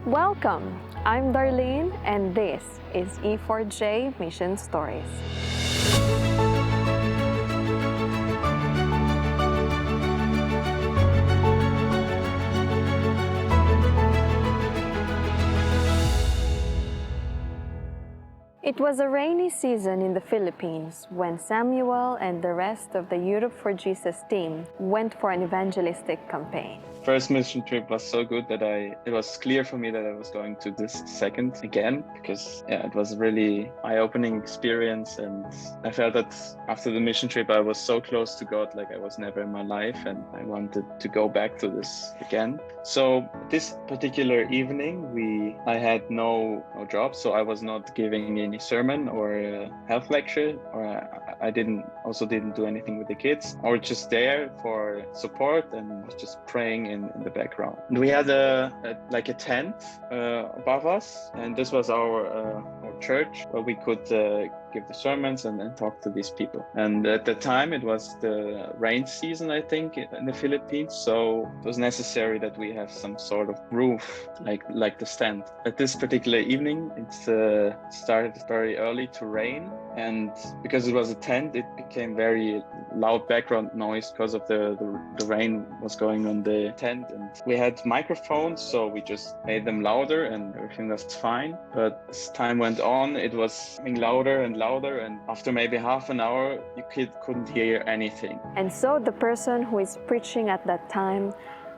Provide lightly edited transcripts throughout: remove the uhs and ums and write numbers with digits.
Welcome! I'm Darlene, and this is E4J Mission Stories. It was a rainy season in the Philippines when Samuel and the rest of the Europe for Jesus team went for an evangelistic campaign. First mission trip was so good that it was clear for me that I was going to this second again, because it was a really eye-opening experience, and I felt that after the mission trip I was so close to God like I was never in my life, and I wanted to go back to this again. So this particular evening I had no job, so I was not giving any sermon or a health lecture, or I didn't do anything with the kids. I was just there for support and was just praying in the background. And we had a tent above us, and this was our church where we could give the sermons and talk to these people. And at the time it was the rain season, I think, in the Philippines, so it was necessary that we have some sort of roof like the stand. At this particular evening it started very early to rain, and because it was a tent it became very loud background noise because of the rain was going on the tent. And we had microphones, so we just made them louder and everything was fine. But as time went on it was getting louder and louder, and after maybe half an hour you couldn't hear anything. And so the person who is preaching at that time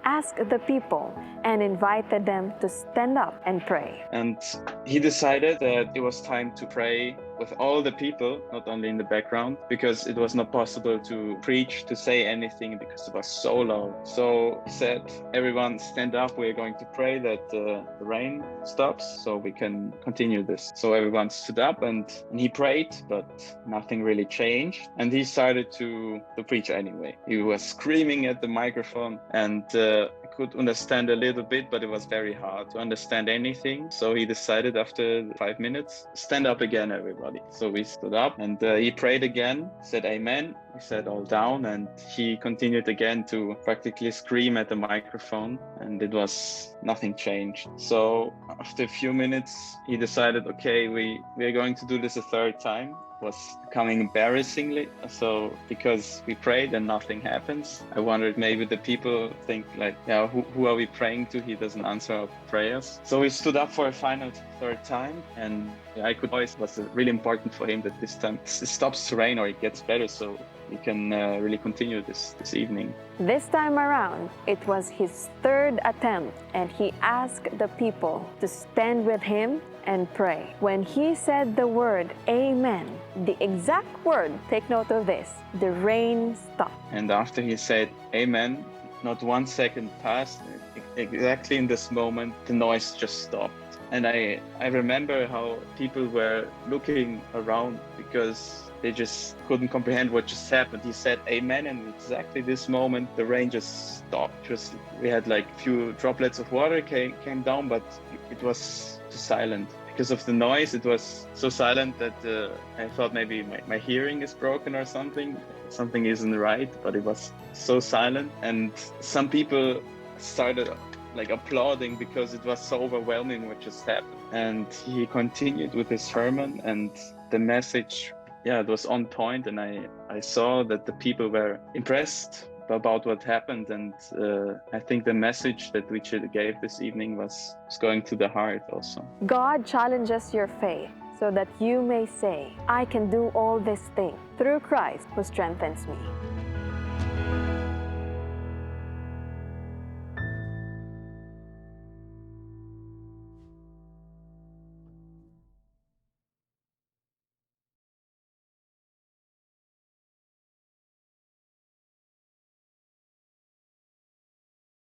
asked the people and invited them to stand up and pray. And he decided that it was time to pray with all the people, not only in the background, because it was not possible to preach, to say anything, because it was so loud. So he said, everyone stand up, we're going to pray that the rain stops so we can continue this. So everyone stood up and he prayed, but nothing really changed. And he started to preach anyway. He was screaming at the microphone, and I could understand a little bit, but it was very hard to understand anything. So he decided after 5 minutes, stand up again, everybody. So we stood up and he prayed again, said amen. We sat all down, and he continued again to practically scream at the microphone, and nothing changed. So after a few minutes he decided, okay, we are going to do this a third time. Was becoming embarrassingly so, because we prayed and nothing happens. I wondered, maybe the people think like, yeah, who are we praying to? He doesn't answer our prayers. So we stood up for a final third time, and I could voice. It was really important for him that this time it stops to rain or it gets better, so we can really continue this evening. This time around, it was his third attempt, and he asked the people to stand with him and pray. When he said the word amen, the exact word, take note of this, the rain stopped. And after he said amen, not 1 second passed. Exactly in this moment, the noise just stopped. And I remember how people were looking around because they just couldn't comprehend what just happened. He said amen, and exactly this moment the rain just stopped. We had like few droplets of water came down, but it was just silent. Because of the noise, it was so silent that I thought maybe my hearing is broken or something isn't right, but it was so silent. And some people started like applauding because it was so overwhelming what just happened. And he continued with his sermon, and the message, it was on point, and I saw that the people were impressed about what happened, and I think the message that Richard gave this evening was going to the heart also. God challenges your faith so that you may say, I can do all these things through Christ who strengthens me.